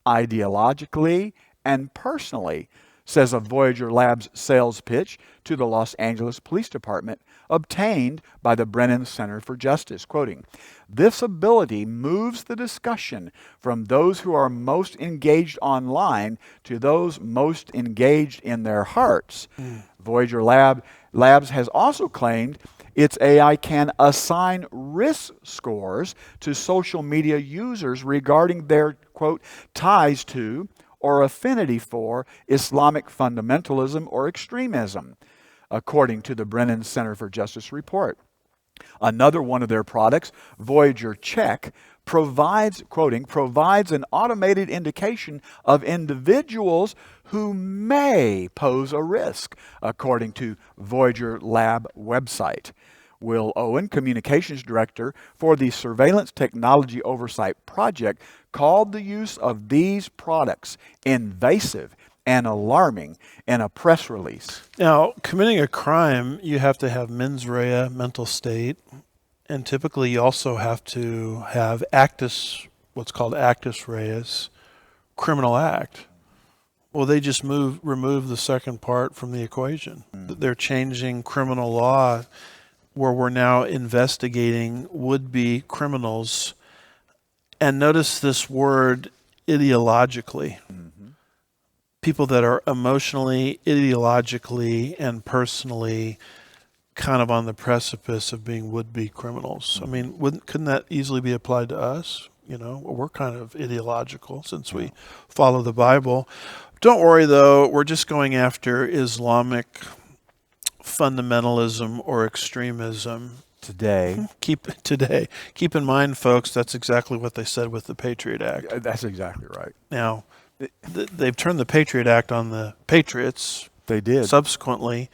ideologically, and personally, says a Voyager Labs sales pitch to the Los Angeles Police Department obtained by the Brennan Center for Justice. Quoting, this ability moves the discussion from those who are most engaged online to those most engaged in their hearts. Voyager Labs has also claimed its AI can assign risk scores to social media users regarding their, quote, ties to or affinity for Islamic fundamentalism or extremism, according to the Brennan Center for Justice report. Another one of their products, Voyager Check, provides an automated indication of individuals who may pose a risk, according to Voyager Lab website. Will Owen, communications director for the Surveillance Technology Oversight Project, called the use of these products invasive and alarming in a press release. Now, committing a crime, you have to have mens rea, mental state, and typically you also have to have actus, what's called actus reus, criminal act. Well, they just remove the second part from the equation. They're changing criminal law where we're now investigating would-be criminals. And notice this word ideologically. People that are emotionally, ideologically, and personally kind of on the precipice of being would-be criminals. I mean, couldn't that easily be applied to us? You know, we're kind of ideological since we follow the Bible. Don't worry, though. We're just going after Islamic fundamentalism or extremism. Today. Keep in mind, folks, that's exactly what they said with the Patriot Act. That's exactly right. Now, they've turned the Patriot Act on the patriots. They did. Subsequently,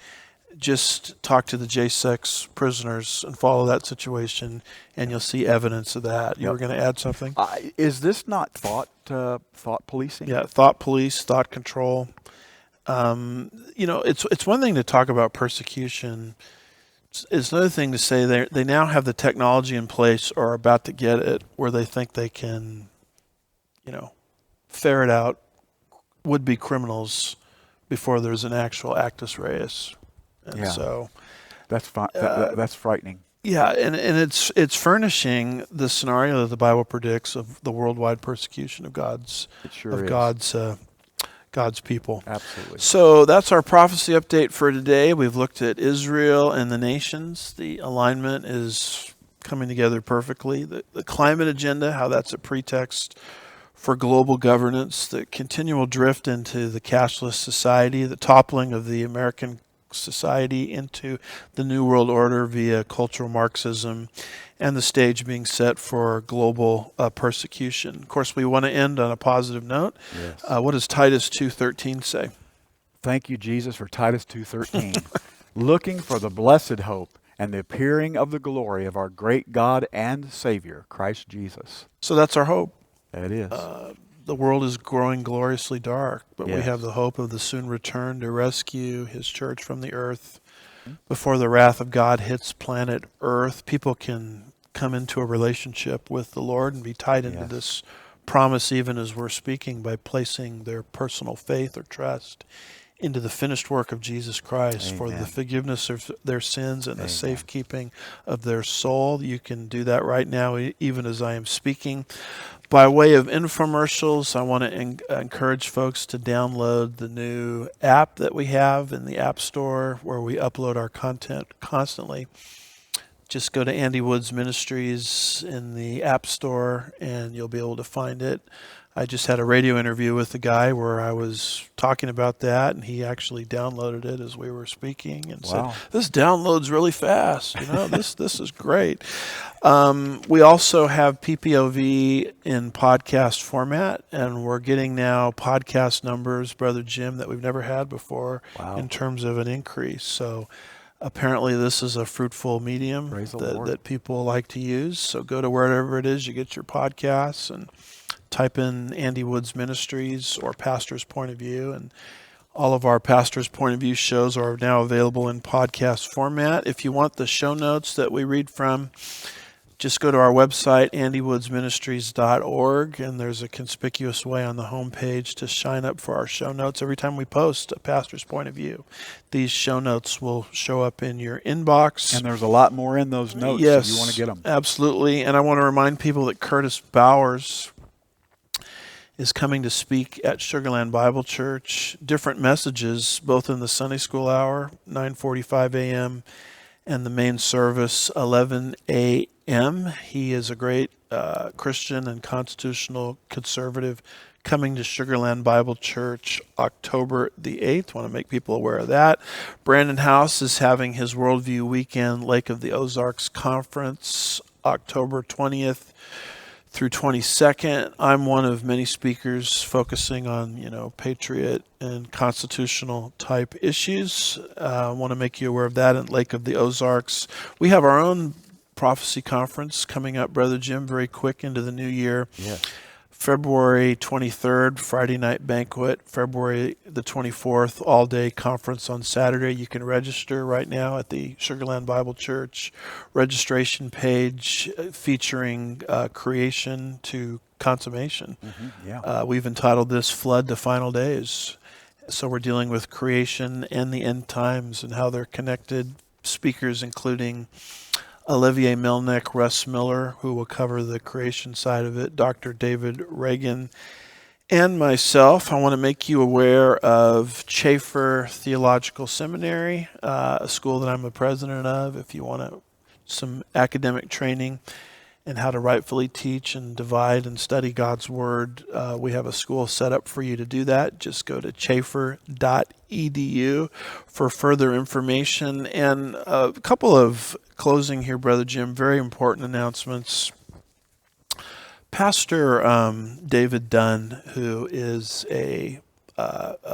just talk to the J6 prisoners and follow that situation, and you'll see evidence of that. You were going to add something? Is this not thought policing? Yeah, thought police, thought control. You know, it's one thing to talk about persecution. It's another thing to say they now have the technology in place or are about to get it where they think they can, you know, ferret out would-be criminals before there's an actual actus reus. And so that's that's frightening. Yeah, and it's furnishing the scenario that the Bible predicts of the worldwide persecution of God's people. Absolutely. So that's our prophecy update for today. We've looked at Israel and the nations. The alignment is coming together perfectly. The climate agenda, how that's a pretext for global governance, the continual drift into the cashless society, the toppling of the American society into the New World Order via cultural Marxism, and the stage being set for global persecution. Of course, we want to end on a positive note. Yes. What does Titus 2:13 say? Thank you, Jesus, for Titus 2:13. Looking for the blessed hope and the appearing of the glory of our great God and Savior, Christ Jesus. So that's our hope. That is. The world is growing gloriously dark, but we Yes. have the hope of the soon return to rescue his church from the earth. Before the wrath of God hits planet Earth, people can come into a relationship with the Lord and be tied into Yes. this promise even as we're speaking by placing their personal faith or trust into the finished work of Jesus Christ for the forgiveness of their sins and the safekeeping of their soul. You can do that right now, even as I am speaking. By way of infomercials, I want to encourage folks to download the new app that we have in the App Store where we upload our content constantly. Just go to Andy Woods Ministries in the App Store and you'll be able to find it. I just had a radio interview with the guy where I was talking about that, and he actually downloaded it as we were speaking and said, "This downloads really fast. You know, this is great." We also have PPOV in podcast format, and we're getting now podcast numbers, Brother Jim, that we've never had before in terms of an increase. So apparently this is a fruitful medium that people like to use. So go to wherever it is you get your podcasts and type in Andy Woods Ministries or Pastor's Point of View, and all of our Pastor's Point of View shows are now available in podcast format. If you want the show notes that we read from, just go to our website, andywoodsministries.org, and there's a conspicuous way on the homepage to sign up for our show notes. Every time we post a Pastor's Point of View, these show notes will show up in your inbox. And there's a lot more in those notes if you want to get them. Absolutely. And I want to remind people that Curtis Bowers is coming to speak at Sugarland Bible Church. Different messages, both in the Sunday School Hour, 9:45 a.m., and the main service, 11 a.m. He is a great Christian and constitutional conservative coming to Sugarland Bible Church October the 8th. Want to make people aware of that. Brandon House is having his Worldview Weekend Lake of the Ozarks Conference October 20th through 22nd. I'm one of many speakers focusing on, patriot and constitutional type issues. I want to make you aware of that in Lake of the Ozarks. We have our own prophecy conference coming up, Brother Jim, very quick into the new year. Yes. February 23rd, Friday night banquet. February the 24th, all-day conference on Saturday. You can register right now at the Sugarland Bible Church registration page featuring creation to consummation. Mm-hmm. Yeah. We've entitled this Flood to Final Days. So we're dealing with creation and the end times and how they're connected. Speakers including Olivier Milnick, Russ Miller, who will cover the creation side of it, Dr. David Reagan, and myself. I want to make you aware of Chafer Theological Seminary, a school that I'm a president of. If you want some academic training and how to rightfully teach and divide and study God's Word, we have a school set up for you to do that. Just go to chafer.edu for further information. And a couple of closing here, Brother Jim, very important announcements. Pastor David Dunn, who is a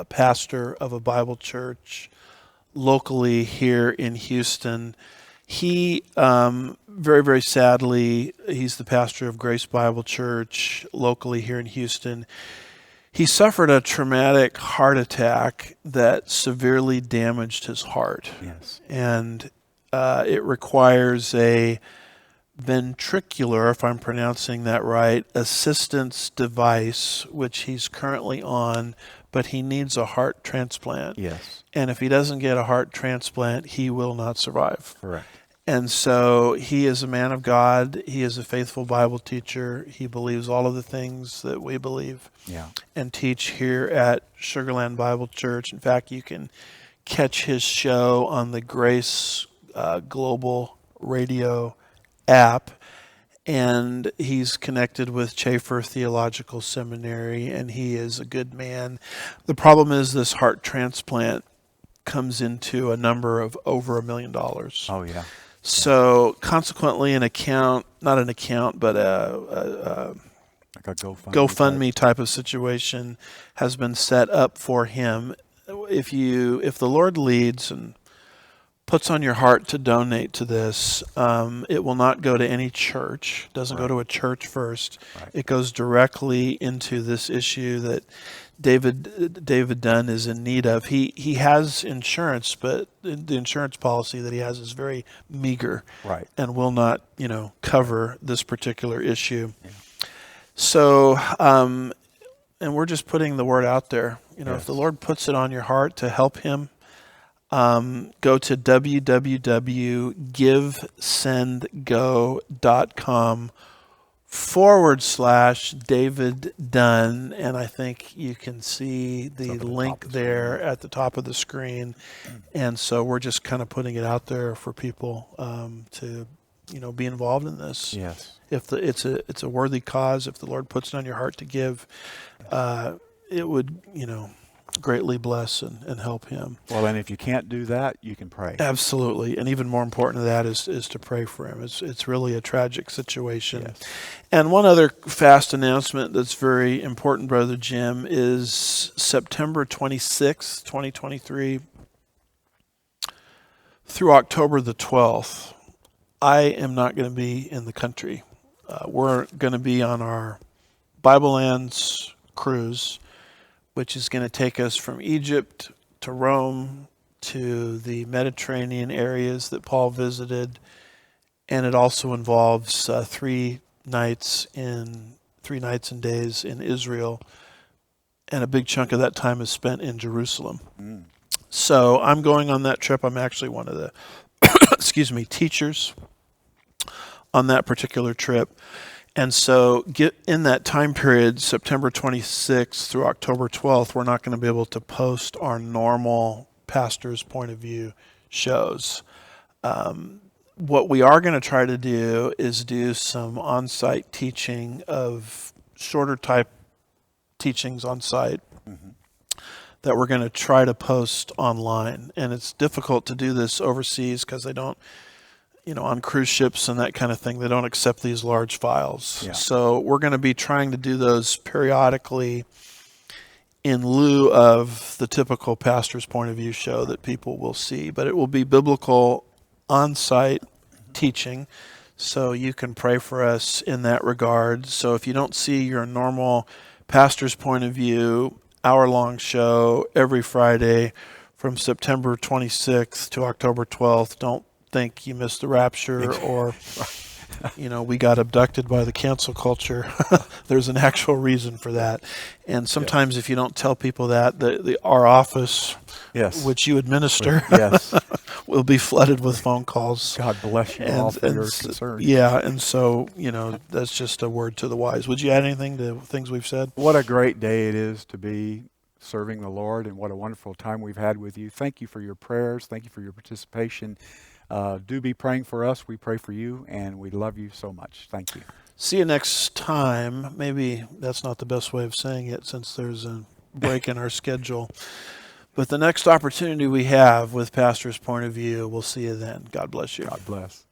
pastor of a Bible church locally here in Houston, he, very, very sadly, he's the pastor of Grace Bible Church locally here in Houston. He suffered a traumatic heart attack that severely damaged his heart. Yes. And it requires a ventricular, if I'm pronouncing that right, assistance device, which he's currently on, but he needs a heart transplant. Yes. And if he doesn't get a heart transplant, he will not survive. Correct. And so he is a man of God. He is a faithful Bible teacher. He believes all of the things that we believe and teach here at Sugarland Bible Church. In fact, you can catch his show on the Grace Global Radio app. And he's connected with Chafer Theological Seminary, and he is a good man. The problem is this heart transplant comes into a number of over $1 million. Oh, yeah. So consequently, not an account, but Like a GoFundMe type of situation has been set up for him. If the Lord leads and puts on your heart to donate to this, it will not go to any church. It doesn't go to a church first. Right. It goes directly into this issue that David Dunn is in need of. He has insurance, but the insurance policy that he has is very meager, and will not, cover this particular issue. Yeah. So, and we're just putting the word out there. If the Lord puts it on your heart to help him, go to www.givesendgo.com/David Dunn, and I think you can see the link there at the top of the screen. And so we're just kind of putting it out there for people to be involved in this. Yes. If it's a worthy cause, if the Lord puts it on your heart to give, it would greatly bless and help him. Well, and if you can't do that, you can pray. Absolutely. And even more important than that is to pray for him. It's really a tragic situation. Yes. And one other fast announcement that's very important, Brother Jim, is September 26th, 2023 through October the 12th, I am not going to be in the country. We're going to be on our Bible Lands cruise, which is going to take us from Egypt to Rome to the Mediterranean areas that Paul visited. And it also involves 3 nights and days in Israel. And a big chunk of that time is spent in Jerusalem. So I'm going on that trip. I'm actually one of the, teachers on that particular trip. And so get in that time period, September 26th through October 12th, we're not going to be able to post our normal pastor's point of view shows. What we are going to try to do is do some on-site teaching of shorter type teachings on site that we're going to try to post online. And it's difficult to do this overseas because they don't on cruise ships and that kind of thing, they don't accept these large files. Yeah. So we're going to be trying to do those periodically in lieu of the typical pastor's point of view show that people will see. But it will be biblical on-site teaching, so you can pray for us in that regard. So if you don't see your normal pastor's point of view hour-long show every Friday from September 26th to October 12th, don't think you missed the rapture or we got abducted by the cancel culture. There's an actual reason for that. And sometimes if you don't tell people that, our office, Yes. which you administer, Yes. will be flooded with phone calls. God bless you all for your concern. Yeah, and so, that's just a word to the wise. Would you add anything to things we've said? What a great day it is to be serving the Lord, and what a wonderful time we've had with you. Thank you for your prayers. Thank you for your participation. Do be praying for us. We pray for you, and we love you so much. Thank you. See you next time. Maybe that's not the best way of saying it since there's a break in our schedule. But the next opportunity we have with Pastor's Point of View, we'll see you then. God bless you. God bless.